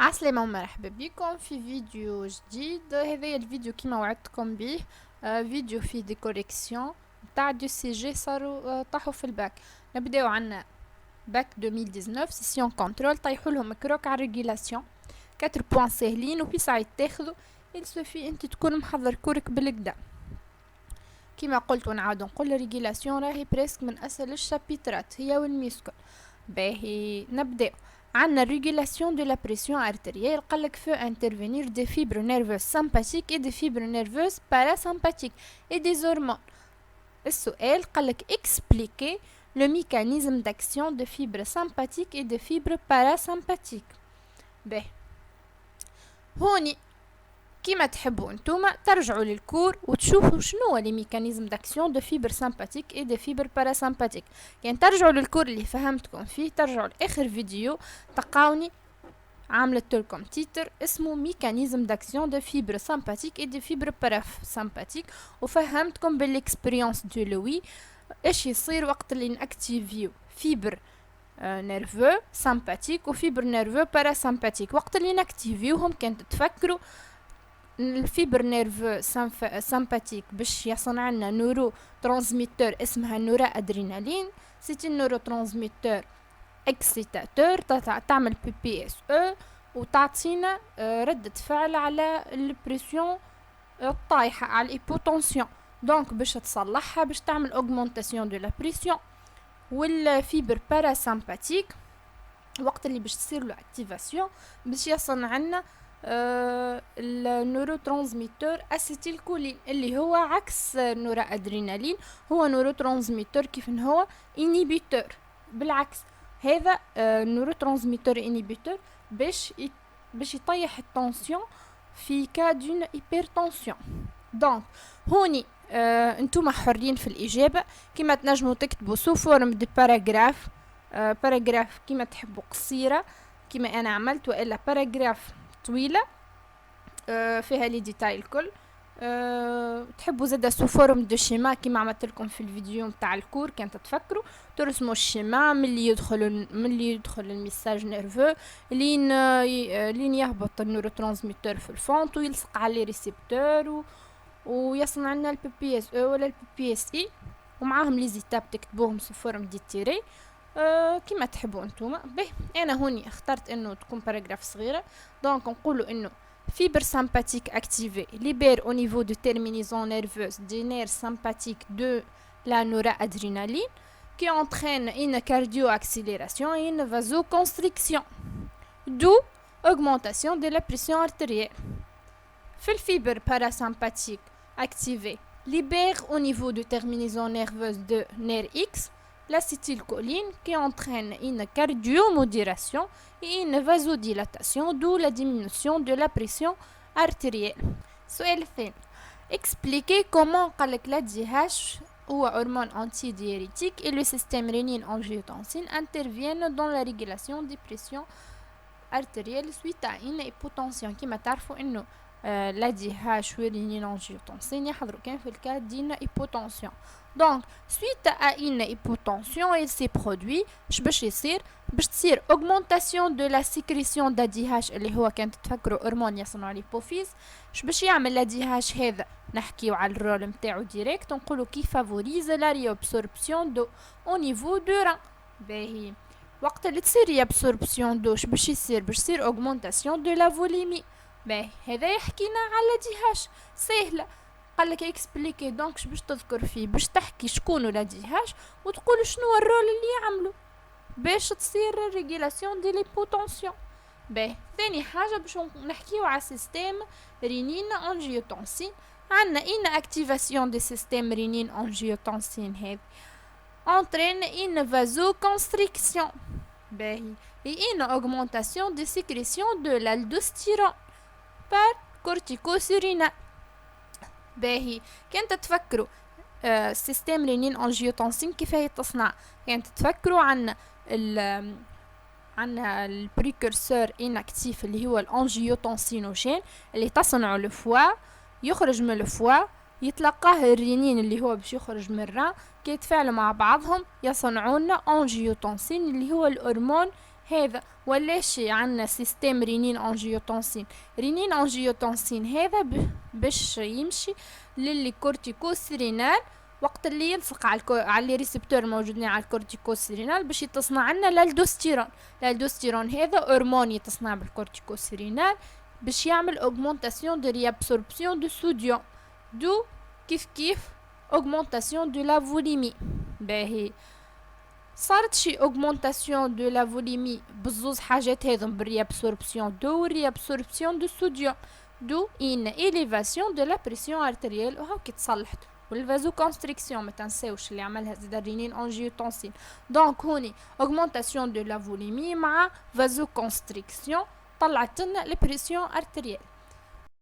عسلامة ومرحبا بكم في فيديو جديد. هذا الفيديو كما وعدتكم به. فيديو فيه دي كوريكسيون تاع دو سي جي صاروا طاحوا في الباك. نبداو عنا باك 2019 سيسيون كنترول طيحوا لهم كروك على ريغيلاسيون 4 بوان ساهلين وفي ساعة تاخذوا السوفي انت تكون محضر كورك بالكدا. كما قلت ونعاود نقول ريغيلاسيون راهي بريسك من اسهل الشابيترات هي والميسكل. باهي نبداو. عنا régulation de la pression artérielle قالك fait intervenir des fibres nerveuses sympathiques et des fibres nerveuses parasympathiques et des hormones. السؤال قالك expliquer le mécanisme d'action de fibres sympathiques et de fibres parasympathiques. باهي هوني كيما تحبوا نتوما ترجعوا للكور وتشوفوا شنو هو لي ميكانيزم داكسيون دو فيبر سامباتيك اي دو فيبر باراسامباتيك. يعني ترجعوا للكور اللي فهمتكم فيه، ترجعوا لاخر فيديو تلقاوني عملت لكم تيتر اسمه ميكانيزم داكسيون دو فيبر سامباتيك اي دو فيبر باراسامباتيك، وفهمتكم بالاكسبيريونس دو لوي ايش يصير وقت اللي ناكتيفيو فيبر نيرفو سامباتيك وفيبر نيرفو باراسامباتيك. وقت اللي ناكتيفيوهم كانت تفكروا الفيبر نيرفو سامباتيك باش يصنع لنا نورو ترانسميتور اسمها نورا ادرينالين. سيتي نورو ترانسميتور اكسيتاتور تعمل بي بي اس او وتعطينا ردة فعل على البريسيون الطايحة على الهيبوتنسيون. دونك باش تصلحها باش تعمل اوغمونتاسيون دو لا بريسيون. والفيبر باراسامباتيك وقت اللي باش تصير له اكتيفاسيون باش يصنع لنا النورو ترانسميتور اسيتيل كولين اللي هو عكس نورا ادرينالين. هو نورو ترانسميتور كيف هو انيبيتور، بالعكس هذا نورو ترانسميتور انيبيتور باش يطيح التنسيون في كا دون هيبرتنسيون. دونك هوني انتوما حرين في الاجابه، كما تنجموا تكتبوا سو فورم دي باراغراف، باراغراف كما تحبوا قصيره كما انا عملت، والا باراغراف طويله فيها لي ديتاي الكل. تحبوا زادا سو فورم دو شيما كما عملت لكم في الفيديو نتاع الكور. كان تتفكروا ترسموا الشيما من اللي يدخل الميساج نيرفو لين يهبط النورو ترانسميتور في الفونت ويلصق على ريسبتور ويصنع لنا البي بي اس او ولا البي بي اس اي، ومعاهم لي زيتاب تكتبوهم سو فورم دي تيري كما تحبوا انتوما. به انا هوني اخترت انه تكون باراغراف صغيره. دونك نقولوا انه fibre sympathique activée libère au niveau de terminaison nerveuse des nerfs sympathiques de la noradrénaline qui entraîne une cardio-accélération et une vasoconstriction, d'où augmentation de la pression artérielle. Le fibre parasympathique activée libère au niveau de terminaison nerveuse de nerf X l'acétylcholine qui entraîne une cardiomodération et une vasodilatation, d'où la diminution de la pression artérielle. سؤال الثاني expliquez comment قالك la DH هو hormone antidiurétique et le système rénine-angiotensine interviennent dans la régulation des pressions artérielles suite à une hypotension. كما تعرفوا انه لا دي هاش والرينين انجيوتنسين يحضروا كان في الكا دينا hypotension. Donc, suite à une hypotension, il s'est produit باش يصير باش تصير augmentation de la sécrétion d'ADH اللي هو كانت تفكروا هرمون يصنع الهيبوفيز. باش يعمل l'ADH هذا نحكيو على الرول نتاعو ديريكت نقولوا كي فافوريز لا ريابسوربسيون دو au niveau du rein. باهي وقت اللي تصير ريابسوربسيون دو باش يصير augmentation de la volémie. باهي هذا يحكينا على DH سهله. قالك اكسبليكي دونك باش تذكر فيه باش تحكي شكون ولا ديهاش وتقول شنو الرول اللي يعملوا باش تصير ريغيلاسيون دي ليبوتنسيون. باهي ثاني حاجه باش نحكيو على سيستيم رينين انجيوتنسين. عندنا ان اكتيفاسيون دي سيستيم رينين انجيوتنسين هذه entraîne une vasoconstriction. باهي et une augmentation de sécrétion de l'aldostérone par corticosurina. باهي كانت تفكروا سيستم رينين انجيوتنسين كيف هي تصنع. كانت تفكروا عن البريكورسور انكتيف اللي هو الانجيوتنسينوجين اللي تصنع الفوا، يخرج من الفوا يتلقاه الرينين اللي هو باش يخرج من الرا كي يتفاعلوا مع بعضهم يصنعون انجيوتنسين اللي هو الهرمون هذا ولاشي عنا سيستم رينين انجيوتنسين. رينين انجيوتنسين هذا باش يمشي للي كورتيكوسيرينال وقت اللي يلصق على لي ريسبتور موجودين على الكورتيكوسيرينال باش يتصنع عنا لالدوستيرون. الالدوستيرون هذا هرمون يتصنع بالكورتيكوسيرينال باش يعمل اوغمونطاسيون دو ريابسوربسيون دو صوديوم دو كيف اوغمونطاسيون دو لا فوليمي. باهي صارت شي اوغمونطاسيون دو لا فوليمي بزوز حاجات هذم بالريابسوربسيون دو والريابسوربسيون دو صوديوم دو ان إليفاسيون دو لا بريسيون ارتريال وهاكي تصلحت. والفازو كونستريكسيون ما تنساوش اللي عملها زيد الرينين انجيوتنسين. دونك هوني اوغمونطاسيون دو لا فوليمي مع فازو كونستريكسيون طلعت لنا البريسيون ارتريال.